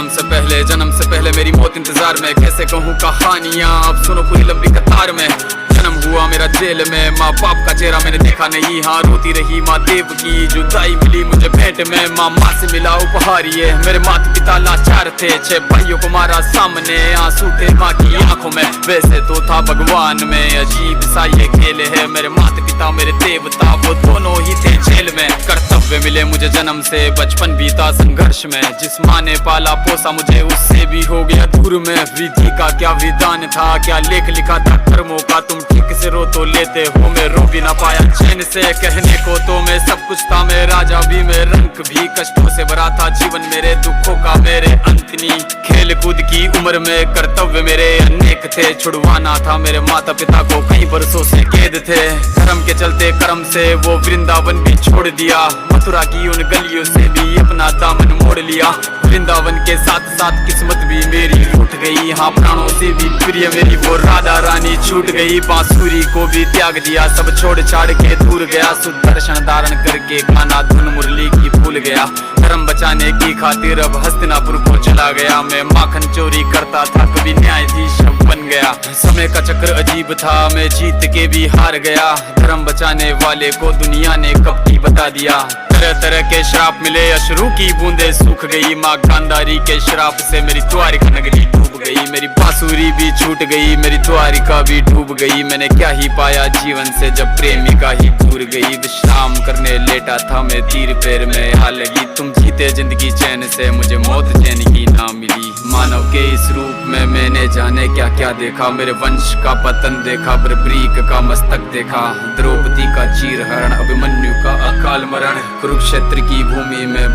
जन्म से पहले मेरी मौत इंतजार में, कैसे कहूँ कहानियाँ अब सुनो पूरी लंबी कतार में। जन्म हुआ मेरा जेल में, माँ बाप का चेहरा मैंने देखा नहीं, हाँ रोती रही माँ देव की जुदाई मिली मुझे भेंट में। माँ से मिला उपहार ये, मेरे माता पिता लाचार थे, 6 भाइयों को मारा सामने, आंसू थे माँ की आंखों में। वैसे तो था भगवान में, अजीब सा ये खेल है, मेरे माता पिता मेरे देवता वो दोनों ही थे जेल में। कर्तव्य मिले मुझे जन्म से, बचपन बीता संघर्ष में, जिस माँ ने पाला पोसा मुझे उससे भी हो गया दूर में। विधि का क्या विधान था, क्या लेख लिखा था कर्मों का, तुम ठीक से रो तो लेते हो, मैं रो भी ना पाया चैन से। कहने को तो मैं सब कुछ था, मैं राजा भी, मैं रंग भी, कष्टों से भरा था जीवन मेरे, दुखों का मेरे अंत नहीं। खेल कूद की उम्र में कर्तव्य मेरे अनेक थे, छुड़वाना था मेरे माता पिता को, कई बरसों से कैद थे। कर्म के चलते कर्म से वो वृंदावन भी छोड़ दिया, मथुरा की उन गलियों से भी अपना दामन मोड़ लिया। वृंदावन के साथ साथ किस्मत भी मेरी रूठ गई, हाँ प्राणों से भी प्रिय मेरी वो राधा रानी छूट गई। बांसुरी को भी त्याग दिया, सब छोड़ छाड़ के दूर गया, सुदर्शन धारण करके गाना धुन मुरली की भूल गया। धर्म बचाने की खातिर अब हस्तिनापुर को चला गया, मैं माखन चोरी करता था कभी न्यायाधीश बन गया। समय का चक्र अजीब था, मैं जीत के भी हार गया, धर्म बचाने वाले को दुनिया ने कपटी बता दिया। तरह तरह के श्राप मिले, अश्रु की बूंदे सूख गई, माँ गांधारी के श्राप से मेरी द्वारिका नगरी डूब गई। मेरी बांसुरी भी छूट गई, मेरी द्वारिका भी डूब गई, मैंने क्या ही पाया जीवन से जब प्रेमिका ही दूर गई। विश्राम करने लेटा था मैं, तीर पैर में आ लगी, तुम जीते जिंदगी चैन से, मुझे मौत चैन की ना मिली। मानव के इस रूप में मैंने जाने क्या क्या देखा, मेरे वंश का पतन देखा, बर्बरीक का मस्तक देखा, द्रौपदी का चीर हरण, अभिमन्यु का अकाल मरण, कुरुक्षेत्र की भूमि में